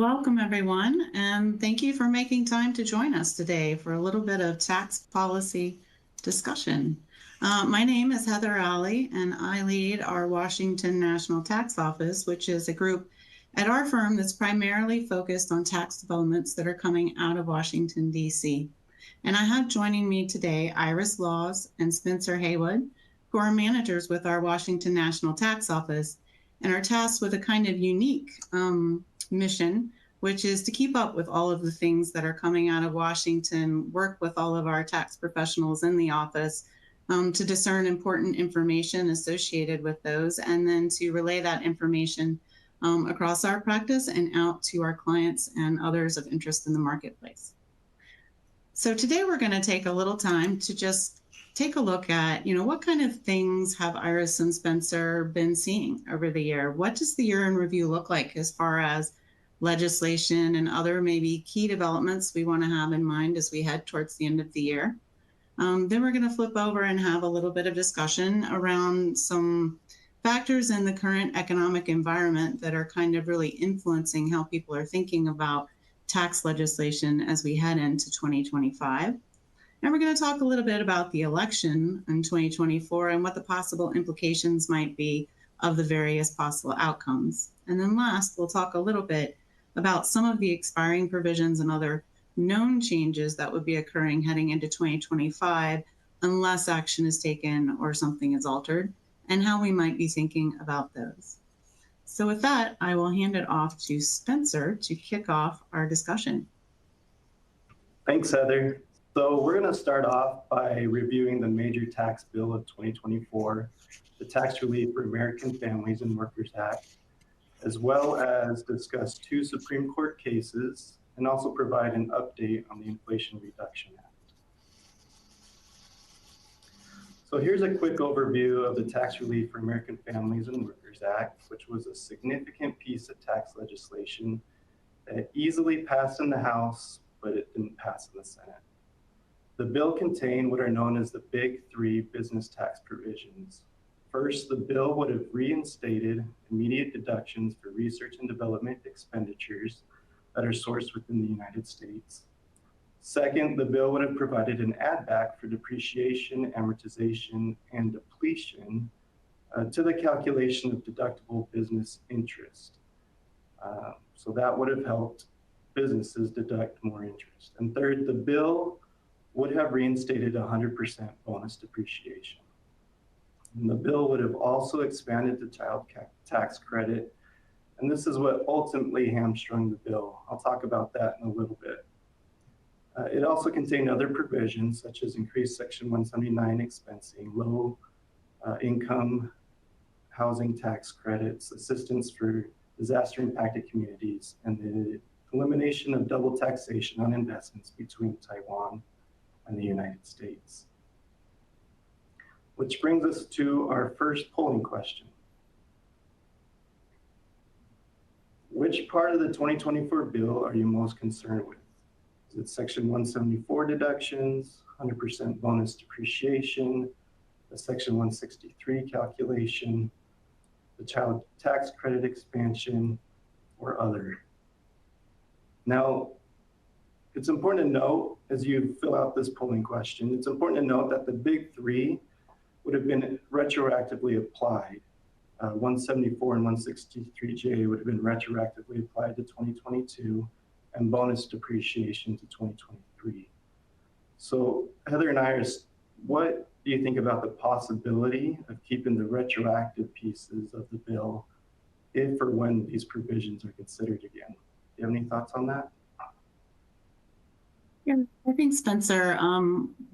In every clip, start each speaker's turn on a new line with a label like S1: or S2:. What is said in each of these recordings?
S1: Welcome, everyone, and thank you for making time to join us today for a little bit of tax policy discussion. My name is Heather Alley, and I lead our Washington National Tax Office, which is a group at our firm that's primarily focused on tax developments that are coming out of Washington, D.C. And I have joining me today Iris Laws and Spencer Haywood, who are managers with our Washington National Tax Office and are tasked with a kind of unique mission, which is to keep up with all of the things that are coming out of Washington, work with all of our tax professionals in the office to discern important information associated with those, and then to relay that information across our practice and out to our clients and others of interest in the marketplace. So today we're going to take a little time to just take a look at, what kind of things have Iris and Spencer been seeing over the year? What does the year in review look like as far as legislation and other maybe key developments we want to have in mind as we head towards the end of the year? Then we're going to flip over and have a little bit of discussion around some factors in the current economic environment that are kind of really influencing how people are thinking about tax legislation as we head into 2025. And we're going to talk a little bit about the election in 2024 and what the possible implications might be of the various possible outcomes. And then last, we'll talk a little bit about some of the expiring provisions and other known changes that would be occurring heading into 2025 unless action is taken or something is altered, and how we might be thinking about those. So with that, I will hand it off to Spencer to kick off our discussion.
S2: Thanks, Heather. So we're going to start off by reviewing the major tax bill of 2024, the Tax Relief for American Families and Workers Act, as well as discuss two Supreme Court cases and also provide an update on the Inflation Reduction Act. So here's a quick overview of the Tax Relief for American Families and Workers Act, which was a significant piece of tax legislation that easily passed in the House, but it didn't pass in the Senate. The bill contained what are known as the Big Three business tax provisions. First, the bill would have reinstated immediate deductions for research and development expenditures that are sourced within the United States. Second, the bill would have provided an add back for depreciation, amortization, and depletion to the calculation of deductible business interest. So that would have helped businesses deduct more interest. And third, the bill would have reinstated 100% bonus depreciation. And the bill would have also expanded the child tax credit. And this is what ultimately hamstrung the bill. I'll talk about that in a little bit. It also contained other provisions such as increased Section 179 expensing, low income housing tax credits, assistance for disaster impacted communities, and the elimination of double taxation on investments between Taiwan and the United States. Which brings us to our first polling question. Which part of the 2024 bill are you most concerned with? Is it Section 174 deductions, 100% bonus depreciation, the Section 163 calculation, the child tax credit expansion, or other? Now, it's important to note, as you fill out this polling question, it's important to note that the Big Three would have been retroactively applied. 174 and 163J would have been retroactively applied to 2022 and bonus depreciation to 2023. So Heather and Iris, what do you think about the possibility of keeping the retroactive pieces of the bill if or when these provisions are considered again? Do you have any thoughts on that?
S1: Yeah, I think Spencer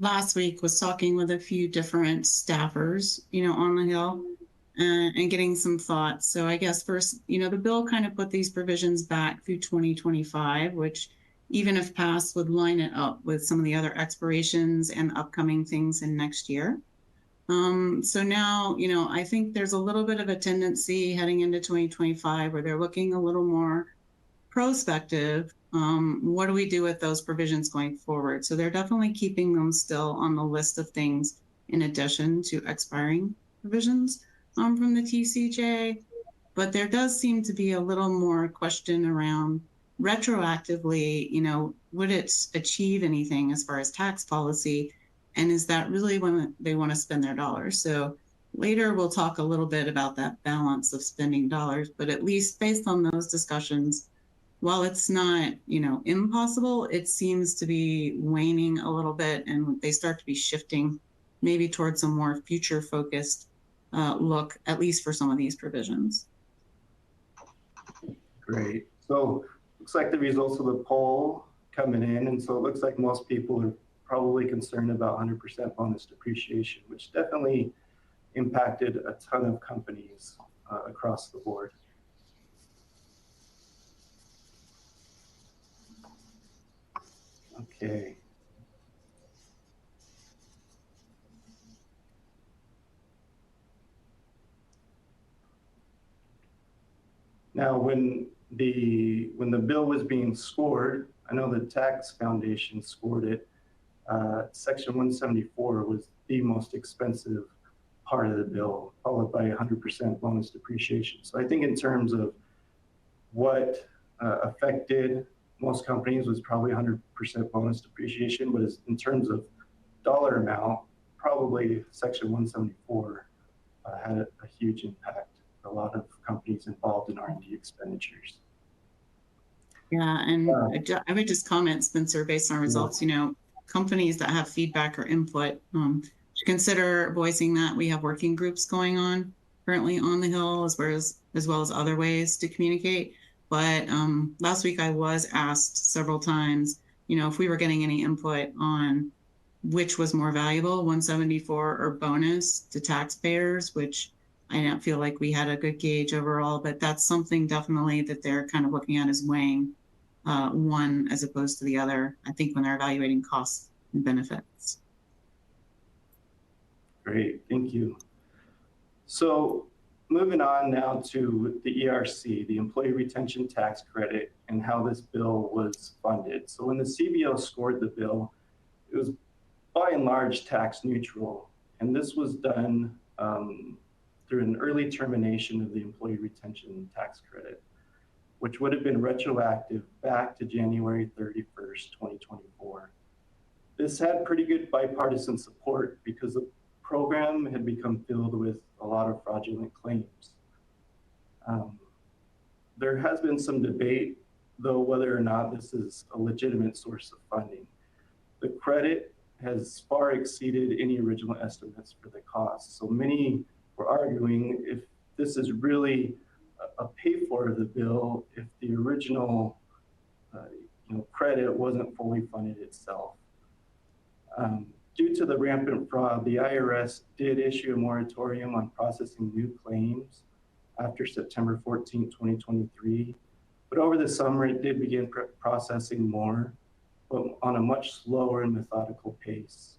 S1: last week was talking with a few different staffers, on the Hill and getting some thoughts. So I guess first, the bill kind of put these provisions back through 2025, which even if passed would line it up with some of the other expirations and upcoming things in next year. So now, I think there's a little bit of a tendency heading into 2025 where they're looking a little more prospective. What do we do with those provisions going forward? So they're definitely keeping them still on the list of things in addition to expiring provisions from the TCJ. But there does seem to be a little more question around retroactively, would it achieve anything as far as tax policy? And is that really when they want to spend their dollars? So later we'll talk a little bit about that balance of spending dollars, but at least based on those discussions, while it's not, impossible, it seems to be waning a little bit, and they start to be shifting maybe towards a more future focused look, at least for some of these provisions.
S2: Great. So looks like the results of the poll coming in, and so it looks like most people are probably concerned about 100% bonus depreciation, which definitely impacted a ton of companies across the board. Okay. Now, when the bill was being scored, I know the Tax Foundation scored it. Section 174 was the most expensive part of the bill, followed by 100% bonus depreciation. So I think in terms of what affected most companies was probably 100% bonus depreciation, but in terms of dollar amount, probably Section 174 had a huge impact. A lot of companies involved in R&D expenditures.
S1: Yeah, and I would just comment, Spencer, based on results, companies that have feedback or input, to consider voicing that. We have working groups going on currently on the Hill, as well as other ways to communicate. But last week I was asked several times, if we were getting any input on which was more valuable, 174 or bonus to taxpayers, which I don't feel like we had a good gauge overall, but that's something definitely that they're kind of looking at as weighing one as opposed to the other, I think, when they're evaluating costs and benefits.
S2: Great, thank you. So moving on now to the ERC, the Employee Retention Tax Credit, and how this bill was funded. So when the CBO scored the bill, it was by and large tax neutral, and this was done through an early termination of the Employee Retention Tax Credit, which would have been retroactive back to January 31st, 2024. This had pretty good bipartisan support because the program had become filled with a lot of fraudulent claims. There has been some debate, though, whether or not this is a legitimate source of funding. The credit has far exceeded any original estimates for the cost. So many were arguing if this is really a pay-for of the bill, if the original credit wasn't fully funded itself. Due to the rampant fraud, the IRS did issue a moratorium on processing new claims after September 14, 2023. But over the summer, it did begin processing more, but on a much slower and methodical pace.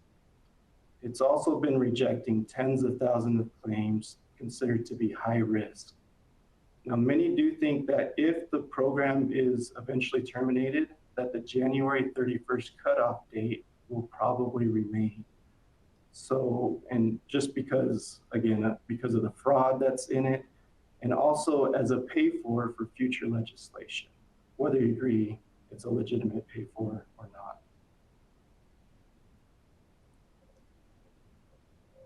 S2: It's also been rejecting tens of thousands of claims considered to be high risk. Now, many do think that if the program is eventually terminated, that the January 31st cutoff date will probably remain. So, and just because, again, because of the fraud that's in it, and also as a pay-for for future legislation, whether you agree it's a legitimate pay-for or not.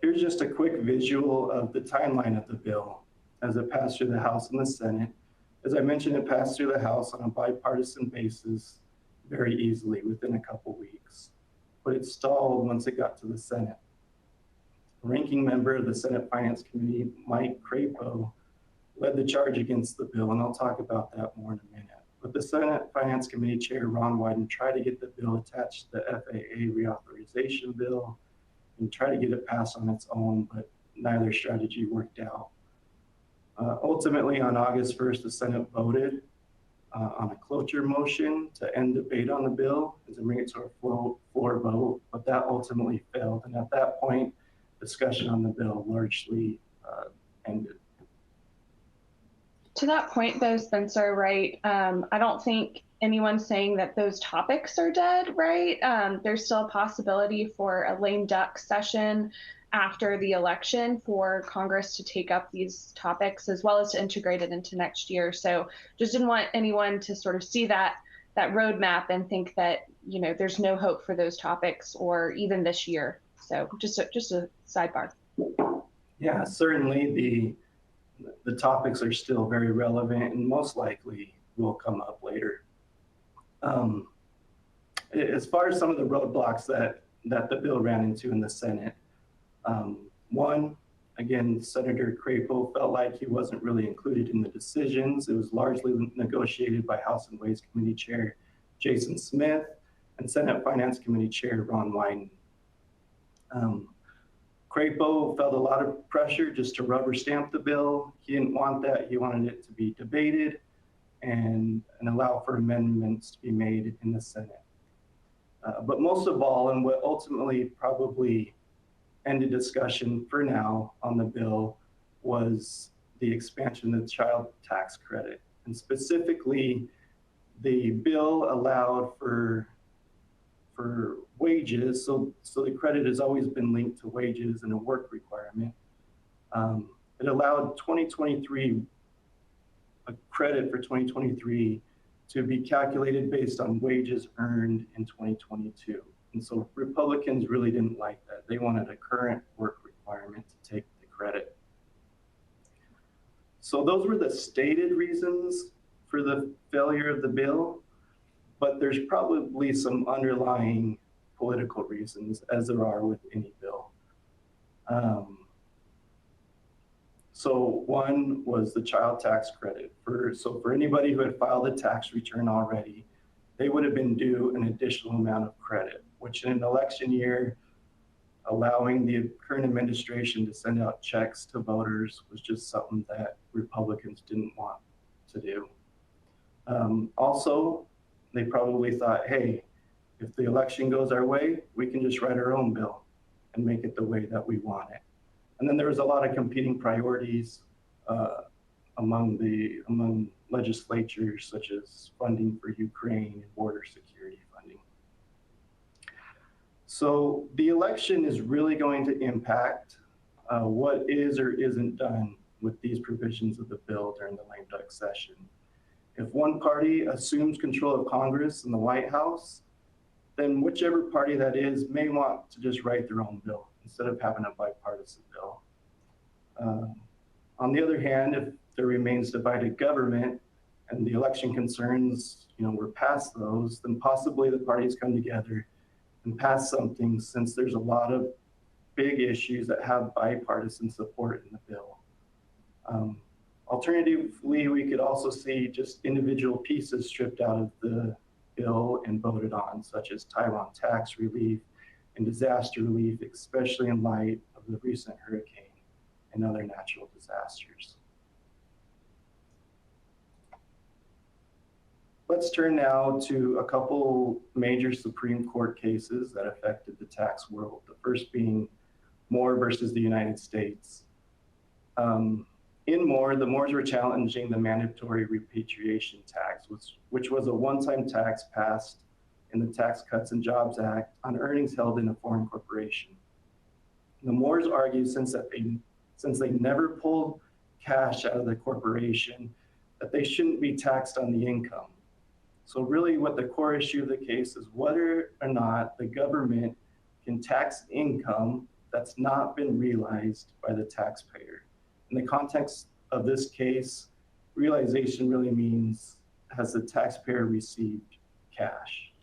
S2: Here's just a quick visual of the timeline of the bill as it passed through the House and the Senate. As I mentioned, it passed through the House on a bipartisan basis very easily within a couple weeks, but it stalled once it got to the Senate. Ranking member of the Senate Finance Committee, Mike Crapo, led the charge against the bill, and I'll talk about that more in a minute. But the Senate Finance Committee Chair, Ron Wyden, tried to get the bill attached to the FAA reauthorization bill and try to get it passed on its own, but neither strategy worked out. Ultimately, on August 1st, the Senate voted on a cloture motion to end debate on the bill and to bring it to a floor vote, but that ultimately failed. And at that point, discussion on the bill largely ended.
S3: To that point, though, Spencer, right, I don't think anyone's saying that those topics are dead, right? There's still a possibility for a lame duck session after the election for Congress to take up these topics as well as to integrate it into next year. So just didn't want anyone to sort of see that roadmap and think that, there's no hope for those topics or even this year. So just a sidebar.
S2: Yeah, certainly the topics are still very relevant and most likely will come up later. As far as some of the roadblocks that the bill ran into in the Senate, one, again, Senator Crapo felt like he wasn't really included in the decisions. It was largely negotiated by House and Ways Committee Chair Jason Smith and Senate Finance Committee Chair Ron Wyden. Crapo felt a lot of pressure just to rubber stamp the bill. He didn't want that. He wanted it to be debated and allow for amendments to be made in the Senate. But most of all, and what ultimately probably ended discussion for now on the bill, was the expansion of the child tax credit. And specifically, the bill allowed for wages, so the credit has always been linked to wages and a work requirement. It allowed 2023, a credit for 2023 to be calculated based on wages earned in 2022. And so Republicans really didn't like that. They wanted a current work requirement to take the credit. So those were the stated reasons for the failure of the bill, but there's probably some underlying political reasons, as there are with any bill. So one was the child tax credit. So for anybody who had filed a tax return already, they would have been due an additional amount of credit, which in an election year, allowing the current administration to send out checks to voters was just something that Republicans didn't want to do. Also, they probably thought, hey, if the election goes our way, we can just write our own bill and make it the way that we want it. And then there was a lot of competing priorities among legislatures, such as funding for Ukraine and border security funding. So the election is really going to impact what is or isn't done with these provisions of the bill during the lame duck session. If one party assumes control of Congress and the White House, then whichever party that is may want to just write their own bill instead of having a bipartisan bill. On the other hand, if there remains divided government and the election concerns, we're past those, then possibly the parties come together and pass something, since there's a lot of big issues that have bipartisan support in the bill. Alternatively, we could also see just individual pieces stripped out of the bill and voted on, such as Taiwan tax relief and disaster relief, especially in light of the recent hurricane and other natural disasters. Let's turn now to a couple major Supreme Court cases that affected the tax world. The first being Moore versus the United States. In Moore, the Moores were challenging the mandatory repatriation tax, which was a one-time tax passed in the Tax Cuts and Jobs Act on earnings held in a foreign corporation. The Moores argued since they never pulled cash out of the corporation, that they shouldn't be taxed on the income. So really what the core issue of the case is whether or not the government can tax income that's not been realized by the taxpayer. In the context of this case, realization really means, has the taxpayer received cash?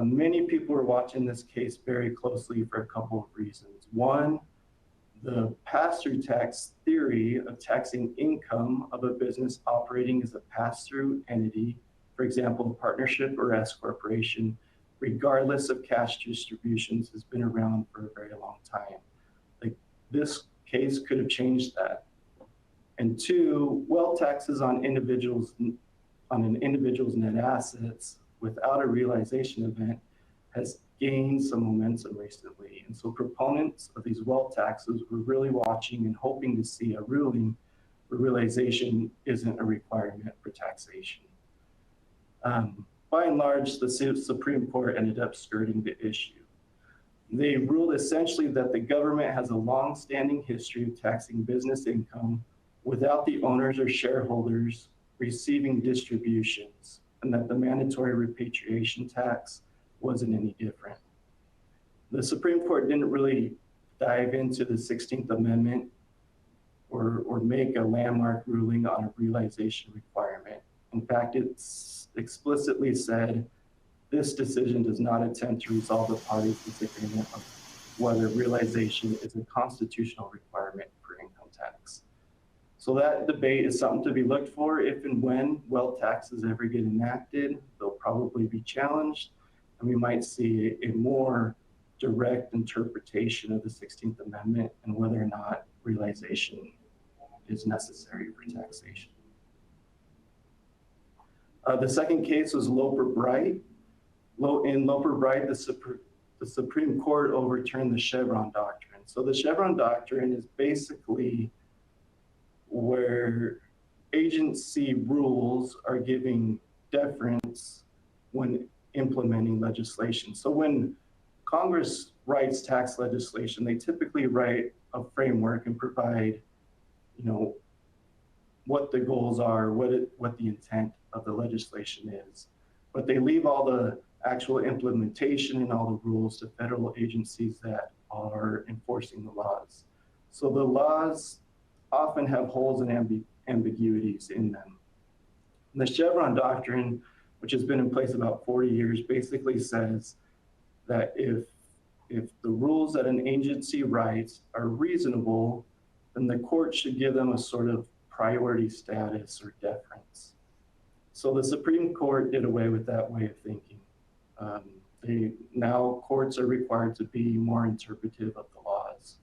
S2: Many people are watching this case very closely for a couple of reasons. One, the pass-through tax theory of taxing income of a business operating as a pass-through entity, for example, a partnership or S corporation, regardless of cash distributions, has been around for a very long time. Like, this case could have changed that. And two, wealth taxes on an individual's net assets without a realization event has gained some momentum recently. And so proponents of these wealth taxes were really watching and hoping to see a ruling where realization isn't a requirement for taxation. By and large, the Supreme Court ended up skirting the issue. They ruled essentially that the government has a long-standing history of taxing business income without the owners or shareholders receiving distributions, and that the mandatory repatriation tax wasn't any different. The Supreme Court didn't really dive into the 16th Amendment or make a landmark ruling on a realization requirement. In fact, it's explicitly said this decision does not attempt to resolve the parties' disagreement on whether realization is a constitutional requirement for income tax. So that debate is something to be looked for. If and when wealth taxes ever get enacted, they'll probably be challenged, and we might see a more direct interpretation of the 16th Amendment and whether or not realization is necessary for taxation. The second case was Loper-Bright. In Loper-Bright, the Supreme Court overturned the Chevron doctrine. So the Chevron doctrine is basically where agency rules are giving deference when implementing legislation. So when Congress writes tax legislation, they typically write a framework and provide, what the goals are, what the intent of the legislation is. But they leave all the actual implementation and all the rules to federal agencies that are enforcing the laws. So the laws often have holes and ambiguities in them. The Chevron doctrine, which has been in place about 40 years, basically says that if the rules that an agency writes are reasonable, then the court should give them a sort of priority status or deference. So the Supreme Court did away with that way of thinking. Now courts are required to be more interpretive of the laws.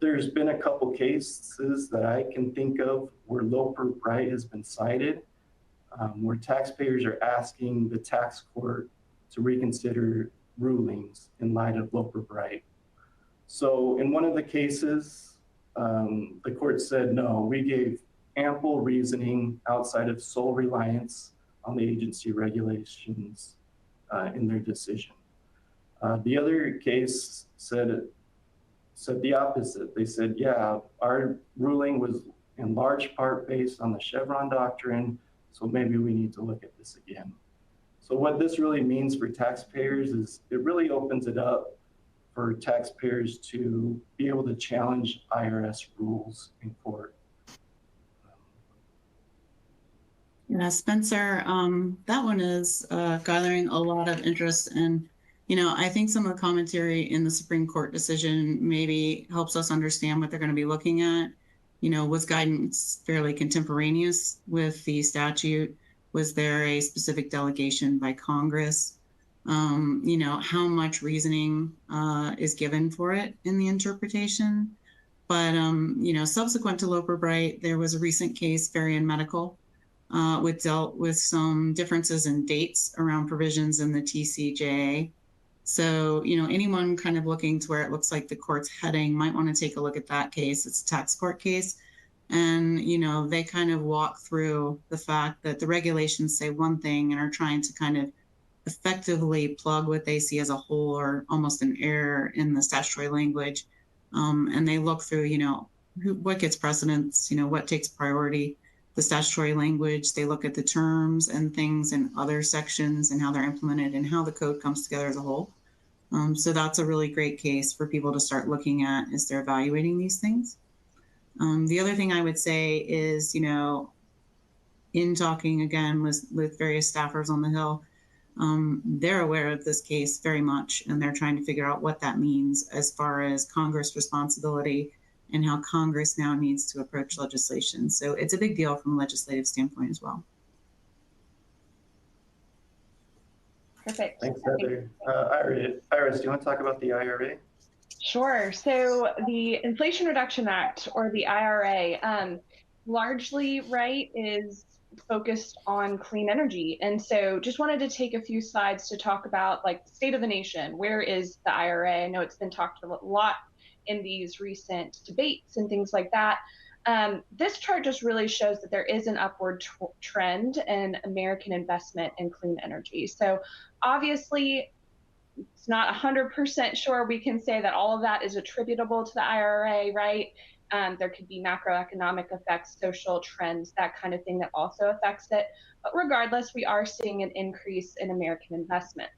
S2: There's been a couple cases that I can think of where Loper-Bright has been cited, where taxpayers are asking the tax court to reconsider rulings in light of Loper-Bright. So in one of the cases, the court said, no, we gave ample reasoning outside of sole reliance on the agency regulations in their decision. The other case said the opposite. They said, yeah, our ruling was in large part based on the Chevron doctrine, so maybe we need to look at this again. So what this really means for taxpayers is it really opens it up for taxpayers to be able to challenge IRS rules in court.
S1: Yeah, Spencer, that one is gathering a lot of interest. And, I think some of the commentary in the Supreme Court decision maybe helps us understand what they're going to be looking at. Was guidance fairly contemporaneous with the statute? Was there a specific delegation by Congress? How much reasoning is given for it in the interpretation? But, subsequent to Loper-Bright, there was a recent case, Varian Medical, which dealt with some differences in dates around provisions in the TCJA. So, anyone kind of looking to where it looks like the court's heading might want to take a look at that case. It's a tax court case. And, they kind of walk through the fact that the regulations say one thing and are trying to kind of effectively plug what they see as a hole or almost an error in the statutory language. And they look through, what gets precedence, what takes priority, the statutory language. They look at the terms and things in other sections and how they're implemented and how the code comes together as a whole. So that's a really great case for people to start looking at as they're evaluating these things. The other thing I would say is, in talking again with various staffers on the Hill, they're aware of this case very much, and they're trying to figure out what that means as far as Congress responsibility and how Congress now needs to approach legislation. So it's a big deal from a legislative standpoint as well.
S3: Perfect.
S2: Thanks, Heather. Iris, do you want to talk about the IRA?
S3: Sure. So the Inflation Reduction Act, or the IRA, largely, right, is focused on clean energy. And so just wanted to take a few slides to talk about like the state of the nation. Where is the IRA? I know it's been talked a lot in these recent debates and things like that. This chart just really shows that there is an upward trend in American investment in clean energy. So obviously, it's not 100% sure we can say that all of that is attributable to the IRA, right? There could be macroeconomic effects, social trends, that kind of thing that also affects it. But regardless, we are seeing an increase in American investment.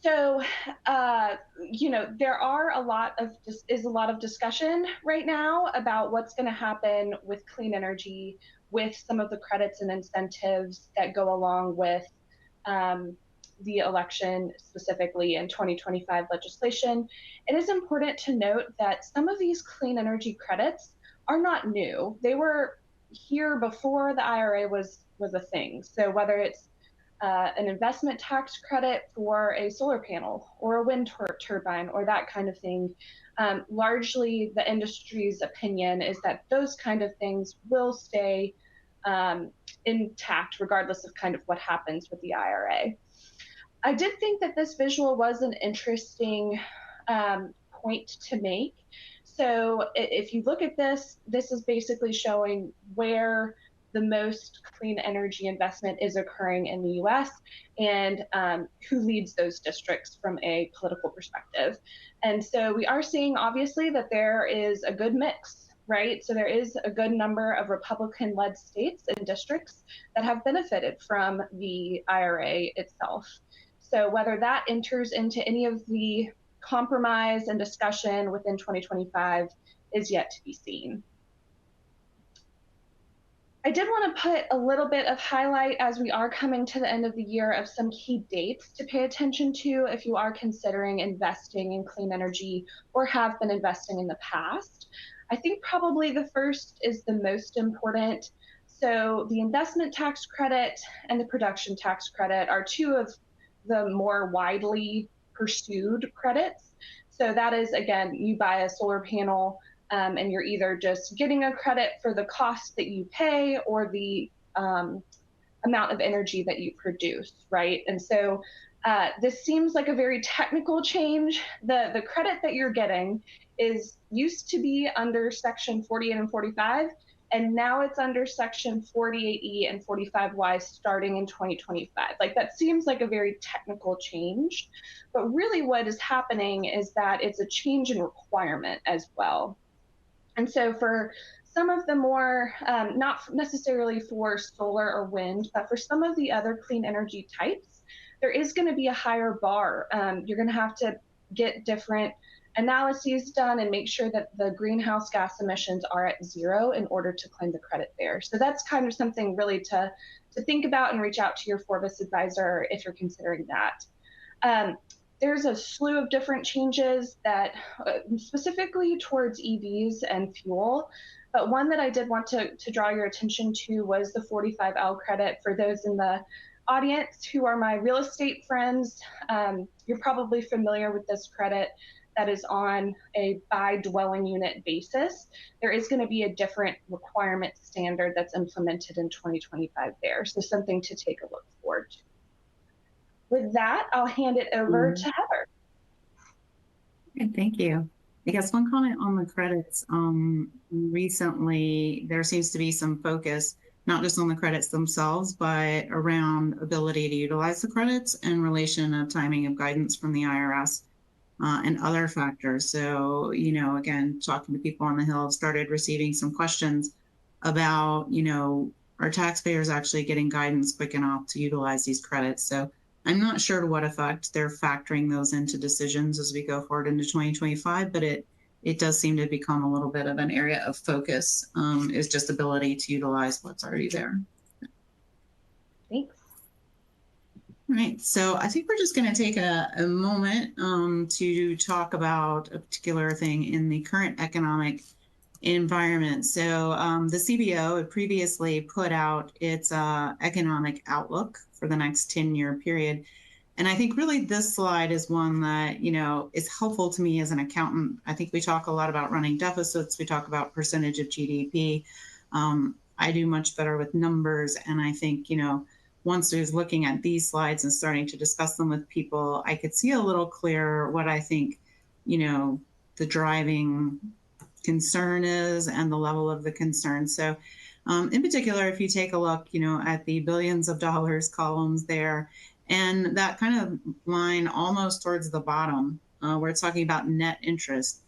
S3: So, there are a lot of discussion right now about what's going to happen with clean energy, with some of the credits and incentives that go along with the election, specifically in 2025 legislation. It is important to note that some of these clean energy credits are not new. They were here before the IRA was a thing. So whether it's an investment tax credit for a solar panel or a wind turbine or that kind of thing, largely the industry's opinion is that those kind of things will stay intact regardless of kind of what happens with the IRA. I did think that this visual was an interesting point to make. So if you look at this, this is basically showing where the most clean energy investment is occurring in the US and who leads those districts from a political perspective. And so we are seeing, obviously, that there is a good mix, right? So there is a good number of Republican-led states and districts that have benefited from the IRA itself. So whether that enters into any of the compromise and discussion within 2025 is yet to be seen. I did want to put a little bit of highlight as we are coming to the end of the year of some key dates to pay attention to if you are considering investing in clean energy or have been investing in the past. I think probably the first is the most important. So the investment tax credit and the production tax credit are two of the more widely pursued credits. So that is, again, you buy a solar panel and you're either just getting a credit for the cost that you pay or the amount of energy that you produce, right? And so this seems like a very technical change. The credit that you're getting used to be under Section 48 and 45, and now it's under Section 48E and 45Y starting in 2025. Like, that seems like a very technical change, but really what is happening is that it's a change in requirement as well. And so for some of the more, not necessarily for solar or wind, but for some of the other clean energy types, there is going to be a higher bar. You're going to have to get different analyses done and make sure that the greenhouse gas emissions are at zero in order to claim the credit there. So that's kind of something really to think about and reach out to your Forvis advisor if you're considering that. There's a slew of different changes that specifically towards EVs and fuel, but one that I did want to draw your attention to was the 45L credit. For those in the audience who are my real estate friends, you're probably familiar with this credit that is on a by dwelling unit basis. There is going to be a different requirement standard that's implemented in 2025 there. So something to take a look forward to. With that, I'll hand it over to Heather.
S1: Okay, thank you. I guess one comment on the credits. Recently, there seems to be some focus, not just on the credits themselves, but around ability to utilize the credits in relation of timing of guidance from the IRS and other factors. So, again, talking to people on the Hill, I've started receiving some questions about, are taxpayers actually getting guidance quick enough to utilize these credits? So I'm not sure to what effect they're factoring those into decisions as we go forward into 2025, but it does seem to become a little bit of an area of focus, is just ability to utilize what's already there.
S3: Thanks.
S1: All right, so I think we're just going to take a moment to talk about a particular thing in the current economic environment. So the CBO had previously put out its economic outlook for the next 10-year period. And I think really this slide is one that, is helpful to me as an accountant. I think we talk a lot about running deficits. We talk about percentage of GDP. I do much better with numbers. And I think, once I was looking at these slides and starting to discuss them with people, I could see a little clearer what I think, the driving concern is and the level of the concern. So in particular, if you take a look, at the billions of dollars columns there, And that kind of line almost towards the bottom, where it's talking about net interest,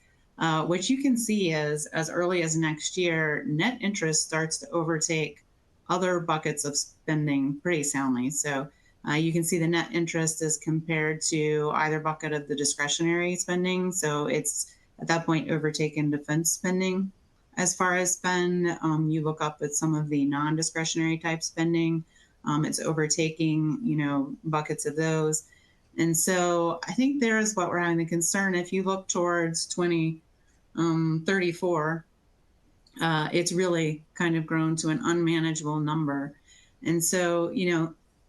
S1: which you can see as early as next year, net interest starts to overtake other buckets of spending pretty soundly. So you can see the net interest is compared to either bucket of the discretionary spending. So it's at that point overtaken defense spending. As far as spend, you look up at some of the non-discretionary type spending. It's overtaking, buckets of those. And so I think there is what we're having the concern. If you look towards 2034, it's really kind of grown to an unmanageable number. And so,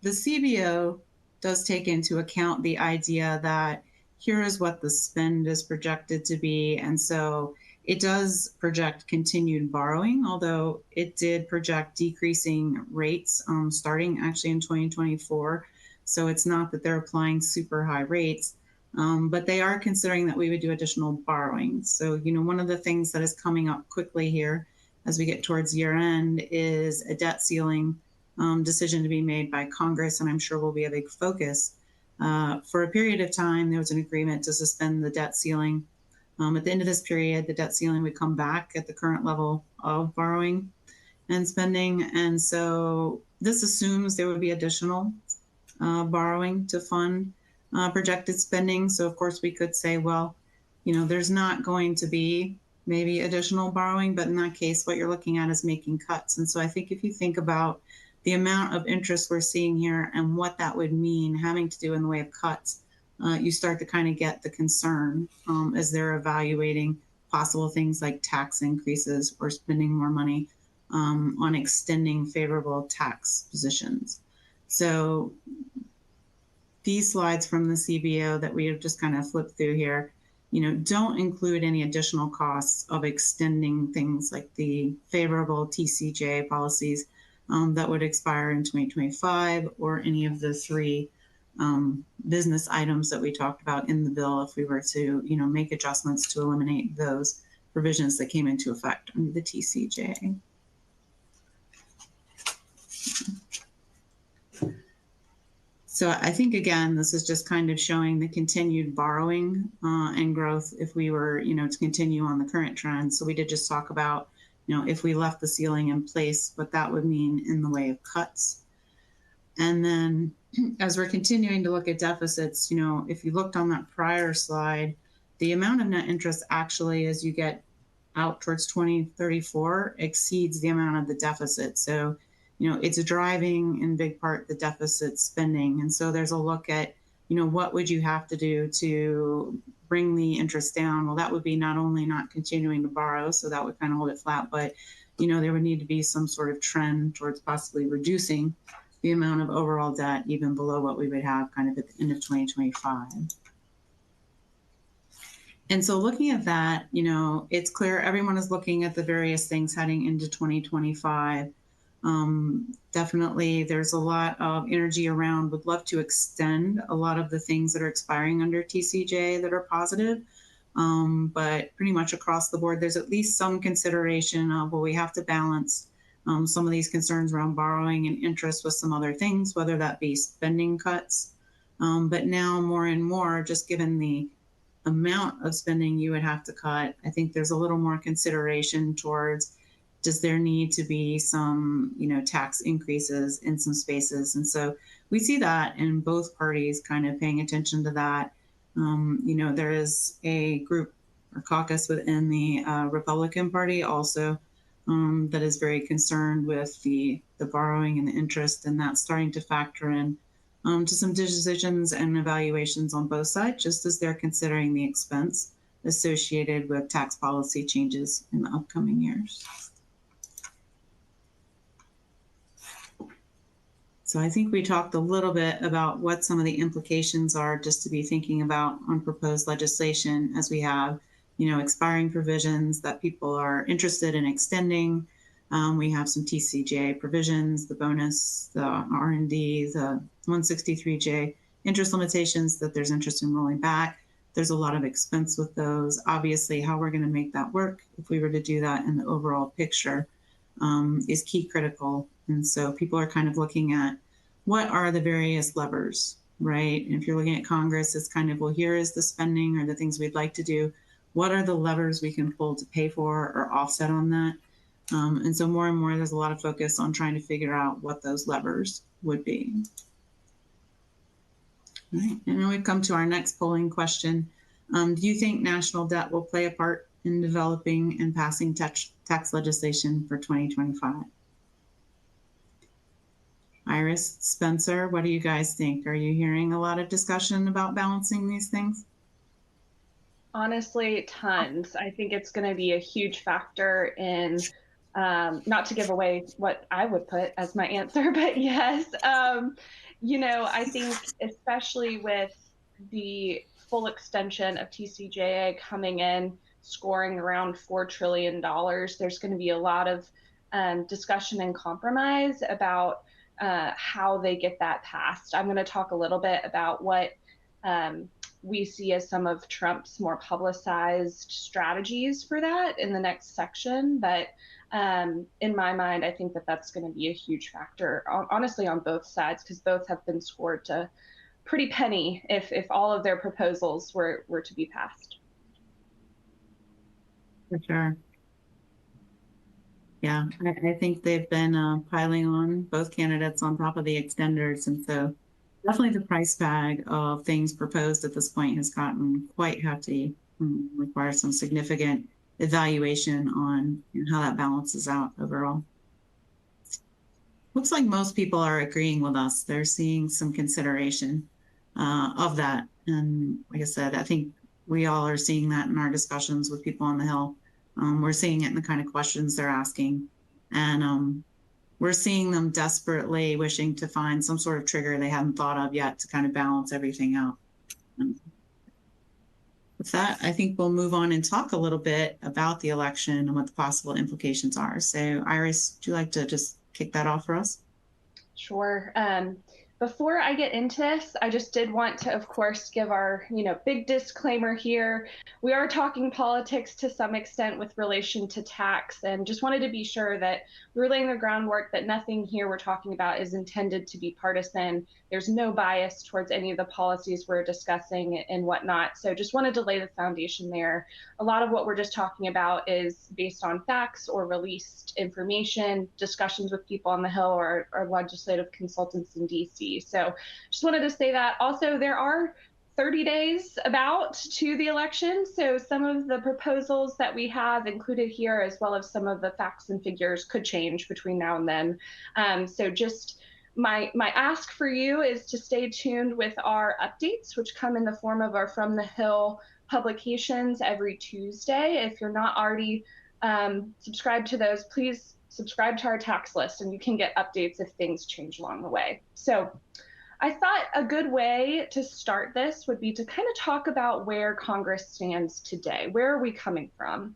S1: the CBO does take into account the idea that here is what the spend is projected to be. And so it does project continued borrowing, although it did project decreasing rates starting actually in 2024. So it's not that they're applying super high rates, but they are considering that we would do additional borrowing. So, one of the things that is coming up quickly here as we get towards year end is a debt ceiling decision to be made by Congress, and I'm sure will be a big focus. For a period of time, there was an agreement to suspend the debt ceiling. At the end of this period, the debt ceiling would come back at the current level of borrowing and spending. And so this assumes there would be additional borrowing to fund projected spending. So of course we could say, well, there's not going to be maybe additional borrowing, but in that case, what you're looking at is making cuts. And so I think if you think about the amount of interest we're seeing here and what that would mean having to do in the way of cuts, you start to kind of get the concern as they're evaluating possible things like tax increases or spending more money on extending favorable tax positions. So these slides from the CBO that we have just kind of flipped through here, don't include any additional costs of extending things like the favorable TCJ policies that would expire in 2025, or any of the three business items that we talked about in the bill if we were to, make adjustments to eliminate those provisions that came into effect under the TCJ. So I think, again, this is just kind of showing the continued borrowing and growth if we were, to continue on the current trend. So we did just talk about, if we left the ceiling in place, what that would mean in the way of cuts. And then as we're continuing to look at deficits, if you looked on that prior slide, the amount of net interest actually, as you get out towards 2034, exceeds the amount of the deficit. So, it's driving in big part the deficit spending. And so there's a look at, what would you have to do to bring the interest down? Well, that would be not only not continuing to borrow, so that would kind of hold it flat, but, there would need to be some sort of trend towards possibly reducing the amount of overall debt even below what we would have kind of at the end of 2025. And so looking at that, it's clear everyone is looking at the various things heading into 2025. Definitely there's a lot of energy around, would love to extend a lot of the things that are expiring under TCJ that are positive. But pretty much across the board, there's at least some consideration of, well, we have to balance some of these concerns around borrowing and interest with some other things, whether that be spending cuts. But now more and more, just given the amount of spending you would have to cut, I think there's a little more consideration towards, does there need to be some, tax increases in some spaces? And so we see that in both parties kind of paying attention to that. There is a group or caucus within the Republican Party also that is very concerned with the borrowing and the interest, and that's starting to factor in to some decisions and evaluations on both sides, just as they're considering the expense associated with tax policy changes in the upcoming years. So I think we talked a little bit about what some of the implications are just to be thinking about on proposed legislation, as we have, expiring provisions that people are interested in extending. We have some TCJ provisions, the bonus, the R&D, the 163J interest limitations that there's interest in rolling back. There's a lot of expense with those. Obviously, how we're going to make that work, if we were to do that in the overall picture, is key critical. And so people are kind of looking at what are the various levers right? And if you're looking at Congress, it's kind of, well, here is the spending or the things we'd like to do. What are the levers we can pull to pay for or offset on that? And so more and more, there's a lot of focus on trying to figure out what those levers would be. All right. And then we've come to our next polling question. Do you think national debt will play a part in developing and passing tax legislation for 2025? Iris, Spencer, what do you guys think? Are you hearing a lot of discussion about balancing these things?
S3: Honestly, tons. I think it's going to be a huge factor in, not to give away what I would put as my answer, but yes, I think especially with the full extension of TCJA coming in, scoring around $4 trillion, there's going to be a lot of discussion and compromise about how they get that passed. I'm going to talk a little bit about what we see as some of Trump's more publicized strategies for that in the next section. But in my mind, I think that that's going to be a huge factor, honestly, on both sides, because both have been scored to pretty penny if all of their proposals were to be passed.
S1: For sure. Yeah, I think they've been piling on both candidates on top of the extenders. And so definitely the price tag of things proposed at this point has gotten quite hefty, requires some significant evaluation on how that balances out overall. Looks like most people are agreeing with us. They're seeing some consideration of that. And like I said, I think we all are seeing that in our discussions with people on the Hill. We're seeing it in the kind of questions they're asking. And we're seeing them desperately wishing to find some sort of trigger they hadn't thought of yet to kind of balance everything out. With that, I think we'll move on and talk a little bit about the election and what the possible implications are. So Iris, would you like to just kick that off for us?
S3: Sure. Before I get into this, I just did want to, of course, give our, big disclaimer here. We are talking politics to some extent with relation to tax, and just wanted to be sure that we're laying the groundwork that nothing here we're talking about is intended to be partisan. There's no bias towards any of the policies we're discussing and whatnot. So just wanted to lay the foundation there. A lot of what we're just talking about is based on facts or released information, discussions with people on the Hill or legislative consultants in DC. So just wanted to say that. Also, there are 30 days about to the election. So some of the proposals that we have included here, as well as some of the facts and figures, could change between now and then. So just my ask for you is to stay tuned with our updates, which come in the form of our From the Hill publications every Tuesday. If you're not already subscribed to those, please subscribe to our tax list and you can get updates if things change along the way. So I thought a good way to start this would be to kind of talk about where Congress stands today. Where are we coming from?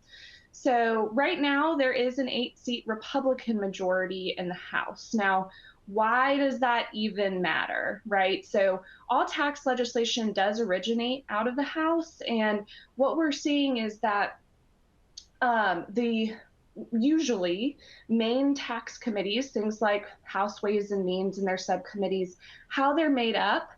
S3: So right now there is an 8-seat Republican majority in the House. Now, why does that even matter, right? So all tax legislation does originate out of the House. And what we're seeing is that the usually main tax committees, things like House Ways and Means and their subcommittees, how they're made up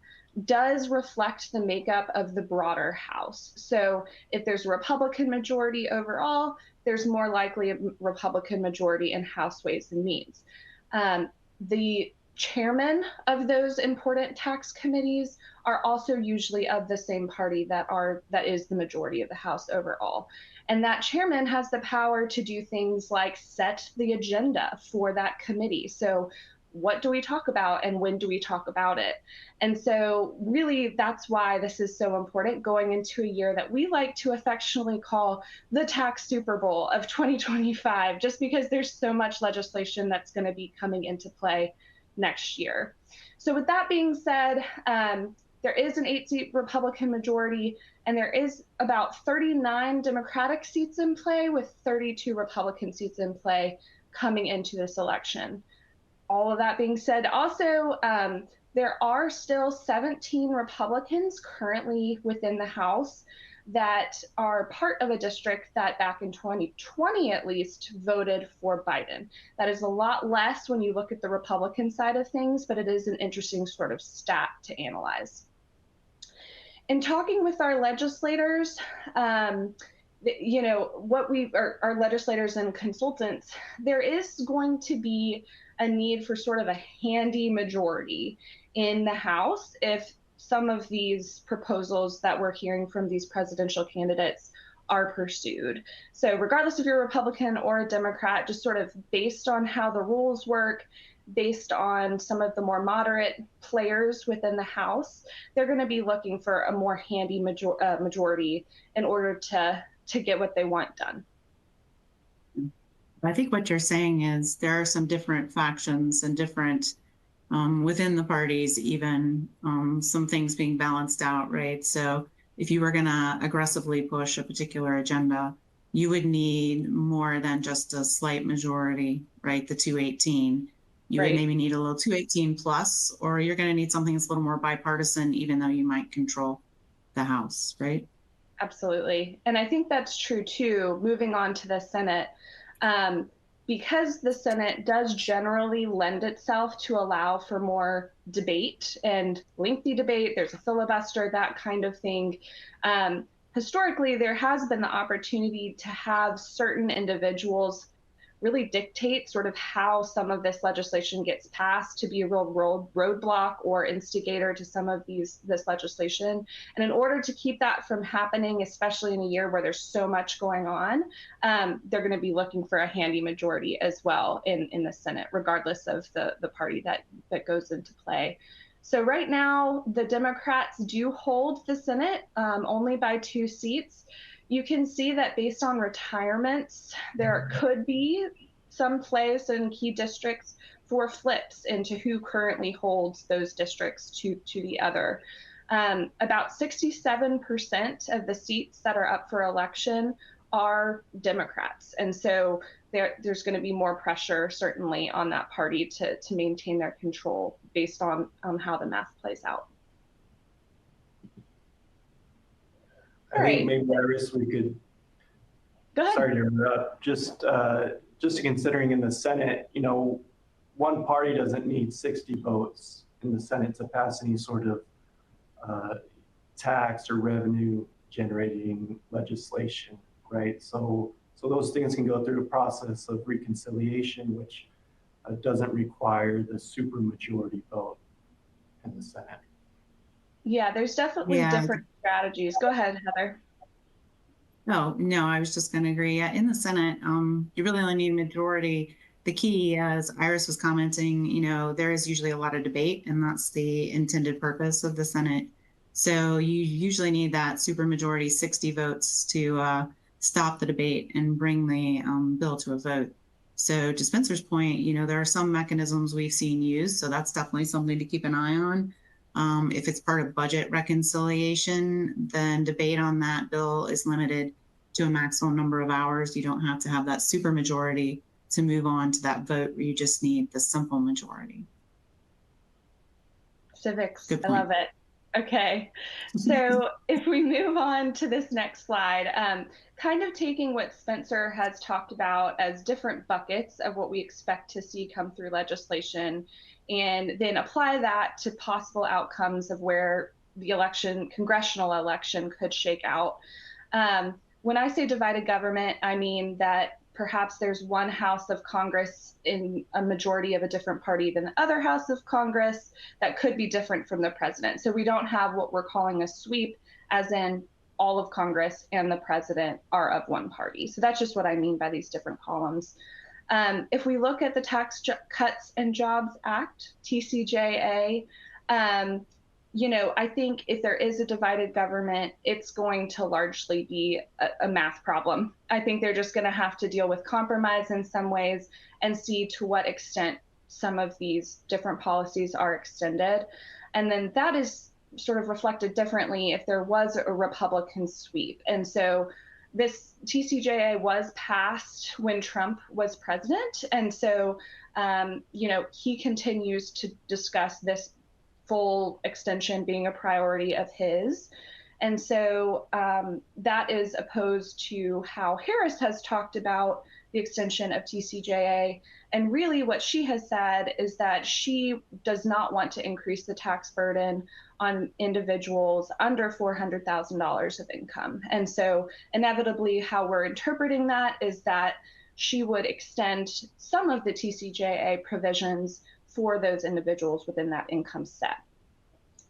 S3: does reflect the makeup of the broader House. So if there's a Republican majority overall, there's more likely a Republican majority in House Ways and Means. The chairmen of those important tax committees are also usually of the same party that is the majority of the House overall. And that chairman has the power to do things like set the agenda for that committee. So what do we talk about and when do we talk about it? And so really that's why this is so important going into a year that we like to affectionately call the tax Super Bowl of 2025, just because there's so much legislation that's going to be coming into play next year. So with that being said, there is an 8-seat Republican majority, and there is about 39 Democratic seats in play with 32 Republican seats in play coming into this election. All of that being said, also, there are still 17 Republicans currently within the House. that are part of a district that back in 2020, at least, voted for Biden. That is a lot less when you look at the Republican side of things, but it is an interesting sort of stat to analyze. In talking with our legislators, our legislators and consultants, there is going to be a need for sort of a handy majority in the House if some of these proposals that we're hearing from these presidential candidates are pursued. So regardless if you're a Republican or a Democrat, just sort of based on how the rules work, based on some of the more moderate players within the House, they're going to be looking for a more handy majority in order to get what they want done.
S1: I think what you're saying is there are some different factions and different within the parties, even some things being balanced out, right? So if you were going to aggressively push a particular agenda, you would need more than just a slight majority, right? The 218. You would maybe need a little 218 plus, or you're going to need something that's a little more bipartisan, even though you might control the House, right?
S3: Absolutely. And I think that's true too, moving on to the Senate. Because the Senate does generally lend itself to allow for more debate and lengthy debate, there's a filibuster, that kind of thing. Historically, there has been the opportunity to have certain individuals really dictate sort of how some of this legislation gets passed, to be a real roadblock or instigator to some of this legislation. And in order to keep that from happening, especially in a year where there's so much going on, they're going to be looking for a handy majority as well in the Senate, regardless of the party that goes into play. So right now, the Democrats do hold the Senate only by 2 seats. You can see that based on retirements, there could be some plays in key districts for flips into who currently holds those districts to the other. About 67% of the seats that are up for election are Democrats. And so there's going to be more pressure, certainly, on that party to maintain their control based on how the math plays out.
S2: I think maybe, Iris, we could,
S3: go ahead.
S2: Sorry to interrupt, just considering in the Senate, one party doesn't need 60 votes in the Senate to pass any sort of tax or revenue generating legislation, right? So those things can go through a process of reconciliation, which doesn't require the supermajority vote in the Senate.
S3: Yeah, there's definitely different strategies. Go ahead, Heather.
S1: No, I was just going to agree. Yeah, in the Senate, you really only need a majority. The key, as Iris was commenting, there is usually a lot of debate, and that's the intended purpose of the Senate. So you usually need that supermajority, 60 votes, to stop the debate and bring the bill to a vote. So to Spencer's point, there are some mechanisms we've seen used, so that's definitely something to keep an eye on. If it's part of budget reconciliation, then debate on that bill is limited to a maximum number of hours. You don't have to have that supermajority to move on to that vote where you just need the simple majority.
S3: Civics, I love it. Okay, so if we move on to this next slide, kind of taking what Spencer has talked about as different buckets of what we expect to see come through legislation, and then apply that to possible outcomes of where the congressional election could shake out. When I say divided government, I mean that perhaps there's one house of Congress in a majority of a different party than the other house of Congress that could be different from the president. So we don't have what we're calling a sweep, as in all of Congress and the president are of one party. So that's just what I mean by these different columns. If we look at the Tax Cuts and Jobs Act, TCJA, I think if there is a divided government, it's going to largely be a math problem. I think they're just going to have to deal with compromise in some ways and see to what extent some of these different policies are extended. And then that is sort of reflected differently if there was a Republican sweep. And so this TCJA was passed when Trump was president. And so, he continues to discuss this full extension being a priority of his. And so that is opposed to how Harris has talked about the extension of TCJA. And really what she has said is that she does not want to increase the tax burden on individuals under $400,000 of income. And so inevitably how we're interpreting that is that she would extend some of the TCJA provisions for those individuals within that income set.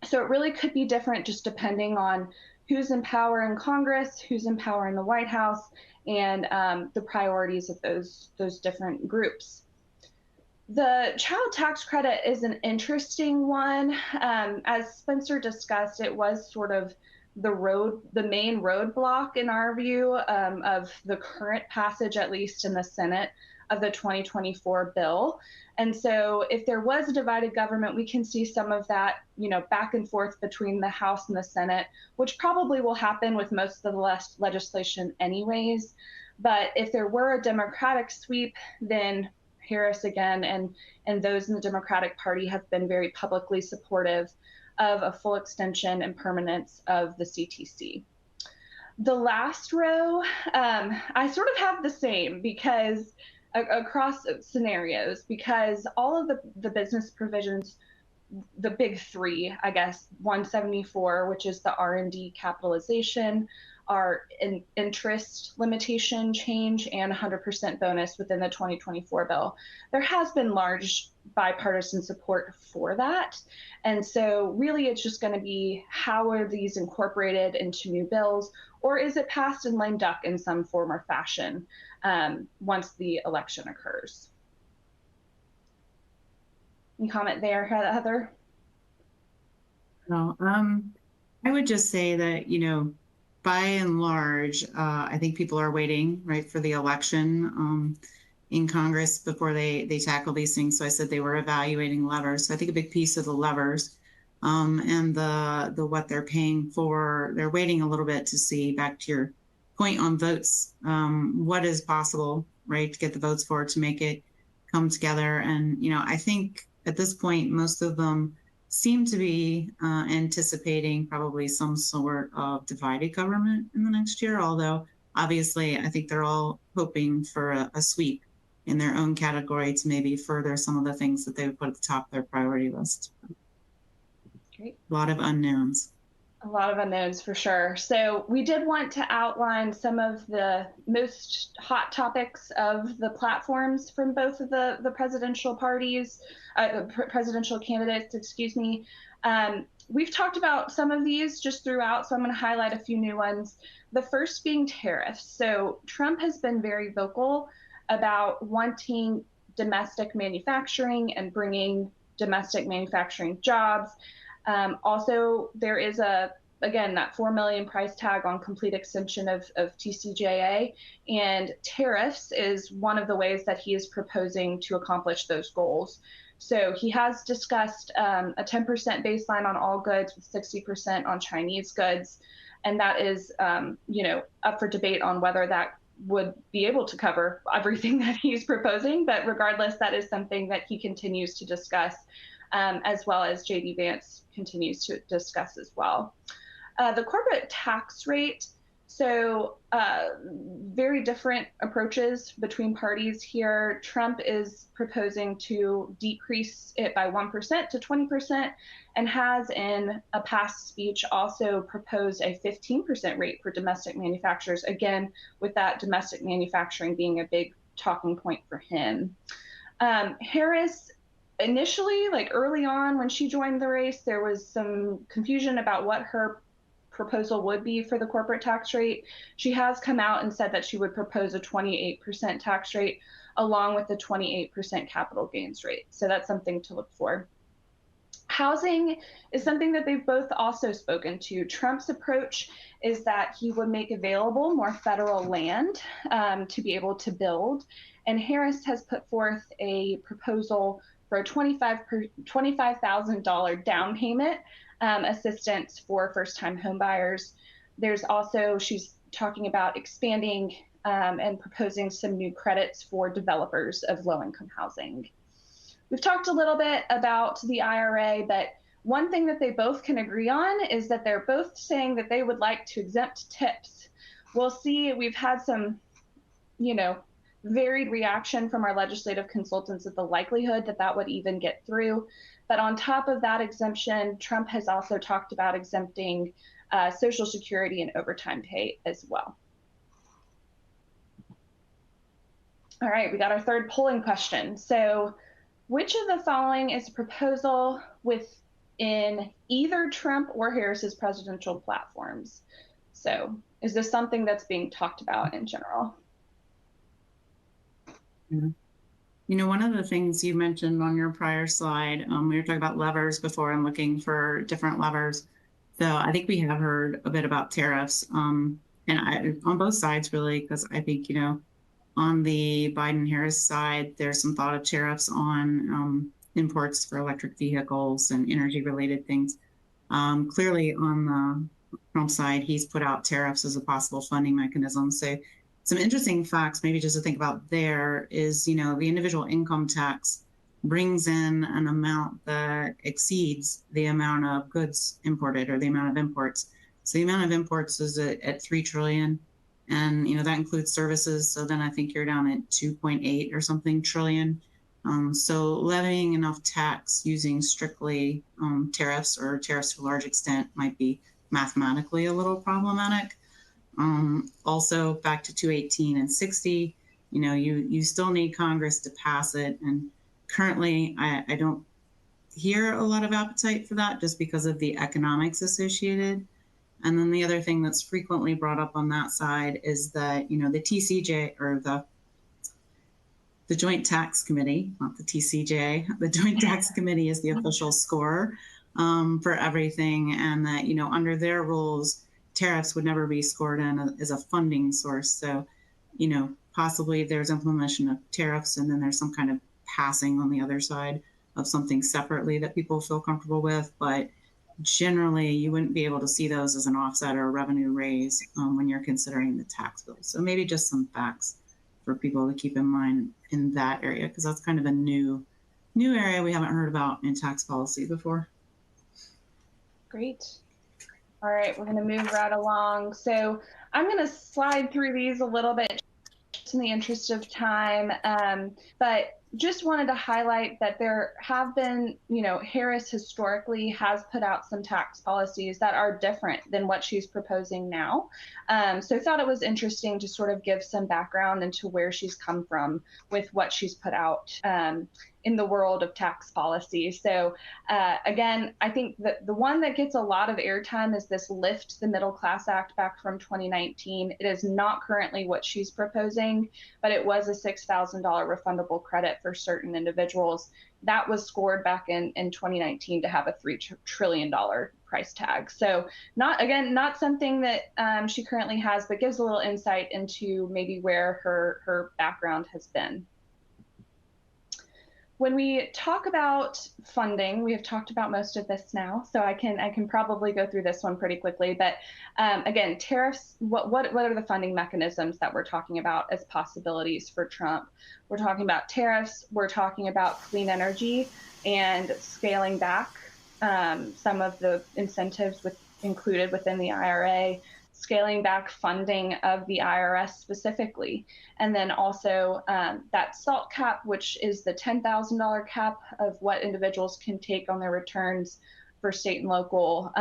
S3: So it really could be different just depending on who's in power in Congress, who's in power in the White House, and the priorities of those different groups. The child tax credit is an interesting one. As Spencer discussed, it was sort of the main roadblock in our view of the current passage, at least in the Senate, of the 2024 bill. And so if there was a divided government, we can see some of that, back and forth between the House and the Senate, which probably will happen with most of the legislation anyways. But if there were a Democratic sweep, then Harris again and those in the Democratic Party have been very publicly supportive of a full extension and permanence of the CTC. The last row, I sort of have the same because across scenarios, because all of the business provisions, the big three, I guess, 174, which is the R&D capitalization, our interest limitation change, and 100% bonus within the 2024 bill. There has been large bipartisan support for that. And so really it's just going to be how are these incorporated into new bills, or is it passed in lame duck in some form or fashion once the election occurs? Any comment there, Heather?
S1: No, I would just say that, by and large, I think people are waiting, right, for the election in Congress before they tackle these things. So I said they were evaluating levers. So I think a big piece of the levers and the what they're paying for, they're waiting a little bit to see, back to your point on votes, what is possible, right, to get the votes for, to make it come together. And, I think at this point, most of them seem to be anticipating probably some sort of divided government in the next year, although obviously I think they're all hoping for a sweep in their own category to maybe further some of the things that they would put at the top of their priority list.
S3: Great.
S1: A lot of unknowns.
S3: A lot of unknowns for sure. So we did want to outline some of the most hot topics of the platforms from both of the presidential parties, presidential candidates, excuse me. We've talked about some of these just throughout, so I'm going to highlight a few new ones. The first being tariffs. So Trump has been very vocal about wanting domestic manufacturing and bringing domestic manufacturing jobs. Also, there is again, that $4 million price tag on complete extension of TCJA, and tariffs is one of the ways that he is proposing to accomplish those goals. So he has discussed a 10% baseline on all goods with 60% on Chinese goods. And that is, up for debate on whether that would be able to cover everything that he's proposing. But regardless, that is something that he continues to discuss, as well as J.D. Vance continues to discuss as well. The corporate tax rate, so very different approaches between parties here. Trump is proposing to decrease it by 1% to 20%, and has in a past speech also proposed a 15% rate for domestic manufacturers, again, with that domestic manufacturing being a big talking point for him. Harris, initially, like early on when she joined the race, there was some confusion about what her proposal would be for the corporate tax rate. She has come out and said that she would propose a 28% tax rate along with the 28% capital gains rate. So that's something to look for. Housing is something that they've both also spoken to. Trump's approach is that he would make available more federal land to be able to build. And Harris has put forth a proposal for a $25,000 down payment assistance for first-time homebuyers. There's also, she's talking about expanding and proposing some new credits for developers of low-income housing. We've talked a little bit about the IRA, but one thing that they both can agree on is that they're both saying that they would like to exempt tips. We'll see. We've had some, varied reaction from our legislative consultants at the likelihood that that would even get through. But on top of that exemption, Trump has also talked about exempting Social Security and overtime pay as well. All right, we got our third polling question. So which of the following is a proposal within either Trump or Harris's presidential platforms? So is this something that's being talked about in general?
S1: One of the things you mentioned on your prior slide, we were talking about levers before and looking for different levers. So I think we have heard a bit about tariffs, and on both sides really, because I think, on the Biden-Harris side, there's some thought of tariffs on imports for electric vehicles and energy-related things. Clearly, on the Trump side, he's put out tariffs as a possible funding mechanism. So some interesting facts, maybe just to think about there, is, the individual income tax brings in an amount that exceeds the amount of goods imported or the amount of imports. So the amount of imports is at 3 trillion. And, that includes services. So then I think you're down at 2.8 or something trillion. So levying enough tax using strictly tariffs or tariffs to a large extent might be mathematically a little problematic. Also back to 218 and 60, you still need Congress to pass it. And currently I don't hear a lot of appetite for that just because of the economics associated. And then the other thing that's frequently brought up on that side is that, the TCJ or the Joint Tax Committee, not the TCJ, the Joint Tax Committee is the official scorer for everything. And that, under their rules, tariffs would never be scored in as a funding source. So, possibly there's implementation of tariffs and then there's some kind of passing on the other side of something separately that people feel comfortable with. But generally, you wouldn't be able to see those as an offset or a revenue raise when you're considering the tax bill. So maybe just some facts for people to keep in mind in that area, because that's kind of a new area we haven't heard about in tax policy before.
S3: Great. All right, we're going to move right along. So I'm going to slide through these a little bit in the interest of time, but just wanted to highlight that there have been, Harris historically has put out some tax policies that are different than what she's proposing now. So I thought it was interesting to sort of give some background into where she's come from with what she's put out in the world of tax policy. So again, I think that the one that gets a lot of airtime is this Lift the Middle Class Act back from 2019. It is not currently what she's proposing, but it was a $6,000 refundable credit for certain individuals. That was scored back in 2019 to have a $3 trillion price tag. So not something that she currently has, but gives a little insight into maybe where her background has been. When we talk about funding, we have talked about most of this now, so I can probably go through this one pretty quickly. But again, tariffs, what are the funding mechanisms that we're talking about as possibilities for Trump? We're talking about tariffs, we're talking about clean energy and scaling back some of the incentives included within the IRA, scaling back funding of the IRS specifically. And then also that SALT cap, which is the $10,000 cap of what individuals can take on their returns for state and local,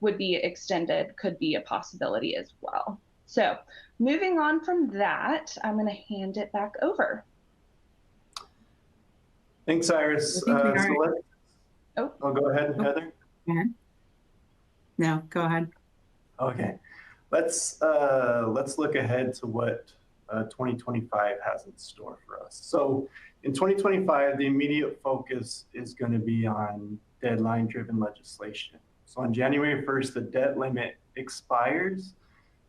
S3: would be extended, could be a possibility as well. So moving on from that, I'm going to hand it back over.
S2: Thanks, Iris. Go ahead, Heather.
S1: No, go ahead.
S2: Okay. Let's look ahead to what 2025 has in store for us. So in 2025, the immediate focus is going to be on deadline-driven legislation. So on January 1st, the debt limit expires.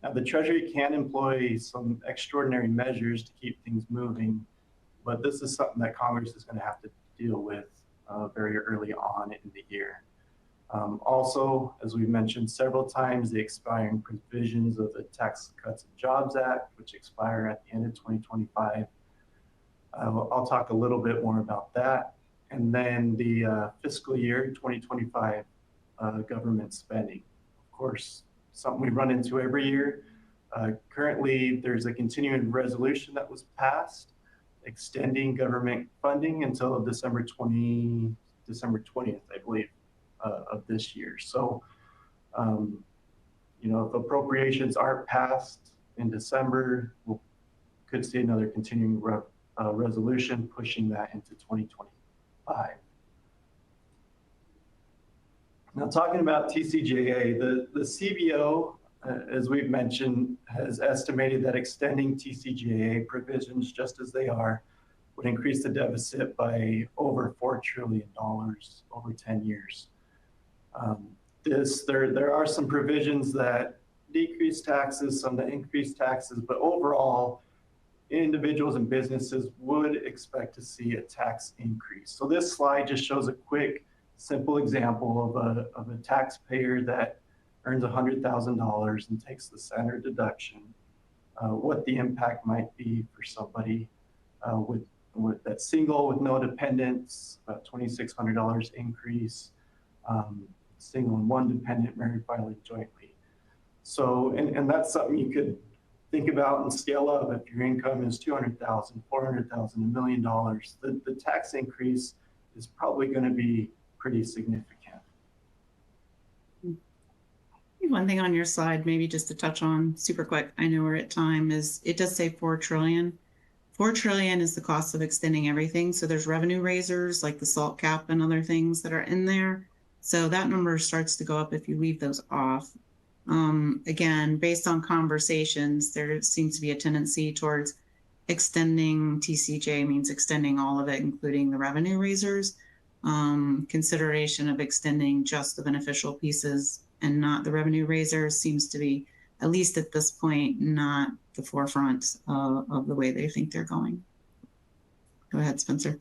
S2: Now the Treasury can employ some extraordinary measures to keep things moving, but this is something that Congress is going to have to deal with very early on in the year. Also, as we've mentioned several times, the expiring provisions of the Tax Cuts and Jobs Act, which expire at the end of 2025. I'll talk a little bit more about that. and then the fiscal year 2025 government spending. Of course, something we run into every year. Currently, there's a continuing resolution that was passed extending government funding until December 20th, I believe, of this year. So, you know, if appropriations aren't passed in December, we could see another continuing resolution pushing that into 2025. Now, talking about TCJA, the CBO, as we've mentioned, has estimated that extending TCJA provisions just as they are would increase the deficit by over $4 trillion over 10 years. There are some provisions that decrease taxes, some that increase taxes, but overall, individuals and businesses would expect to see a tax increase. So this slide just shows a quick, simple example of a taxpayer that earns $100,000 and takes the standard deduction, what the impact might be for somebody with that single with no dependents, about $2,600 increase, single and one dependent married filing jointly. So, and that's something you could think about and scale up. If your income is $200,000, $400,000, $1 million, the tax increase is probably going to be pretty significant.
S1: One thing on your slide, maybe just to touch on super quick, I know we're at time, is it does say 4 trillion. 4 trillion is the cost of extending everything. So there's revenue raisers like the salt cap and other things that are in there. So that number starts to go up if you leave those off. Again, based on conversations, there seems to be a tendency towards extending TCJ means extending all of it, including the revenue raisers. Consideration of extending just the beneficial pieces and not the revenue raisers seems to be, at least at this point, not the forefront of the way they think they're going. Go ahead, Spencer.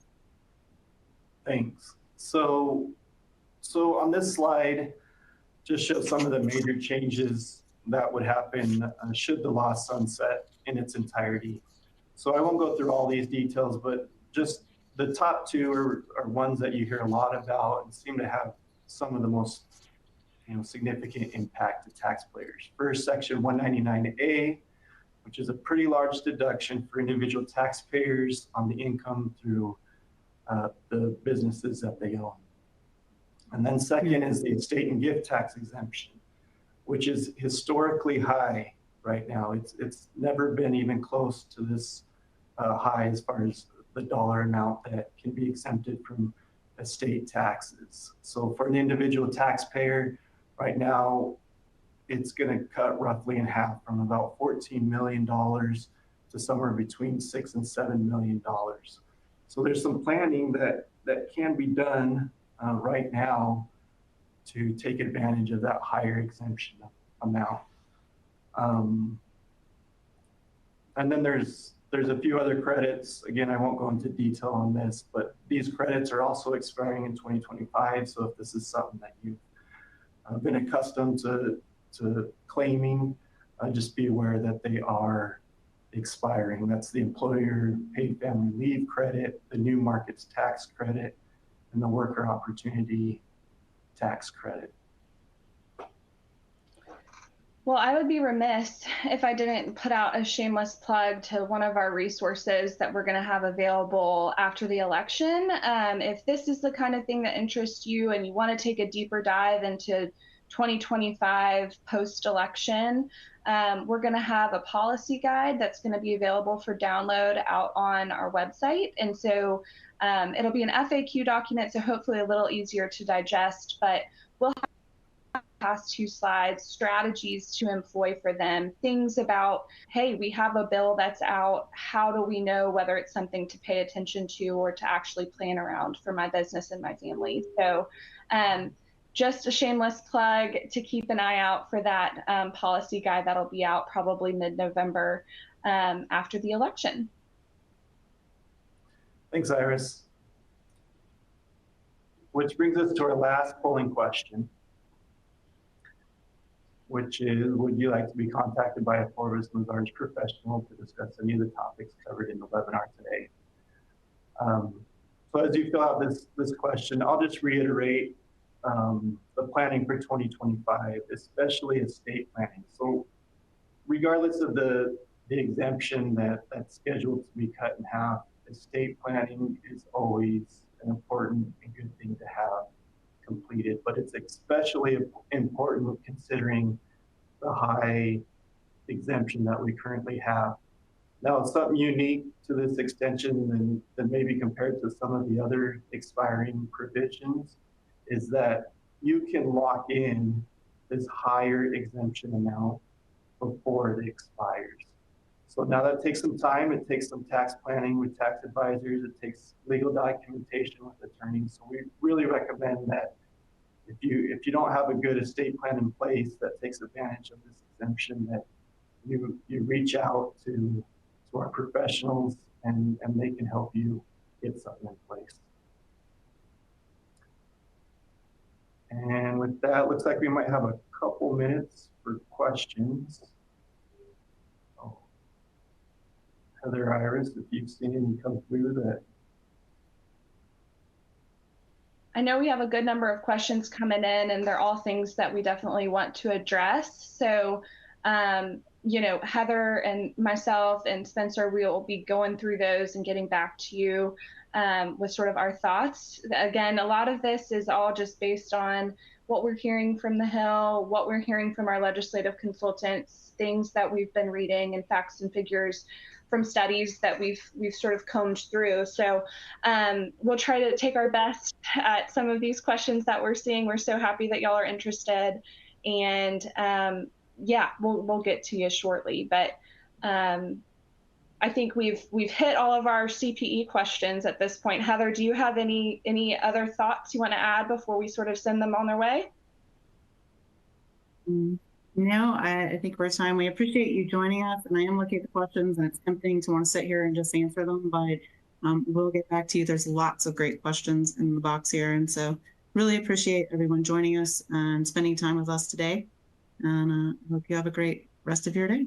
S2: Thanks. So on this slide, just show some of the major changes that would happen should the law sunset in its entirety. So I won't go through all these details, but just the top two are ones that you hear a lot about and seem to have some of the most significant impact to taxpayers. First, Section 199A, which is a pretty large deduction for individual taxpayers on the income through the businesses that they own. And then second is the estate and gift tax exemption, which is historically high right now. It's never been even close to this high as far as the dollar amount that can be exempted from estate taxes. So for an individual taxpayer, right now, it's going to cut roughly in half from about $14 million to somewhere between $6 and $7 million. So there's some planning that can be done right now to take advantage of that higher exemption amount. And then there's a few other credits. Again, I won't go into detail on this, but these credits are also expiring in 2025. So if this is something that you've been accustomed to claiming, just be aware that they are expiring. That's the employer paid family leave credit, the new markets tax credit, and the worker opportunity tax credit.
S3: Well, I would be remiss if I didn't put out a shameless plug to one of our resources that we're going to have available after the election. If this is the kind of thing that interests you and you want to take a deeper dive into 2025 post-election, we're going to have a policy guide that's going to be available for download out on our website. And so it'll be an FAQ document, so hopefully a little easier to digest, but we'll have past 2 slides, strategies to employ for them, things about, hey, we have a bill that's out. How do we know whether it's something to pay attention to or to actually plan around for my business and my family? So just a shameless plug to keep an eye out for that policy guide that'll be out probably mid-November after the election.
S2: Thanks, Iris. Which brings us to our last polling question, which is, would you like to be contacted by a Forvis Mazars professional to discuss any of the topics covered in the webinar today? So as you fill out this question, I'll just reiterate the planning for 2025, especially estate planning. So regardless of the exemption that's scheduled to be cut in half, estate planning is always an important and good thing to have completed, but it's especially important considering the high exemption that we currently have. Now, something unique to this extension than maybe compared to some of the other expiring provisions is that you can lock in this higher exemption amount before it expires. So now that takes some time. It takes some tax planning with tax advisors. It takes legal documentation with attorneys. So we really recommend that if you don't have a good estate plan in place that takes advantage of this exemption, that you reach out to our professionals and they can help you get something in place. And with that, looks like we might have a couple minutes for questions. Oh. Heather, Iris, if you've seen any come through that.
S3: I know we have a good number of questions coming in, and they're all things that we definitely want to address. So, you know, Heather and myself and Spencer, we will be going through those and getting back to you with sort of our thoughts. Again, a lot of this is all just based on what we're hearing from the Hill, what we're hearing from our legislative consultants, things that we've been reading, and facts and figures from studies that we've sort of combed through. So we'll try to take our best at some of these questions that we're seeing. We're so happy that y'all are interested, and yeah, we'll get to you shortly. But I think we've hit all of our CPE questions at this point. Heather, do you have any other thoughts you want to add before we sort of send them on their way?
S1: No, I think we're time. We appreciate you joining us, and I am looking at the questions, and it's tempting to want to sit here and just answer them, but we'll get back to you. There's lots of great questions in the box here, and so really appreciate everyone joining us and spending time with us today, and I hope you have a great rest of your day.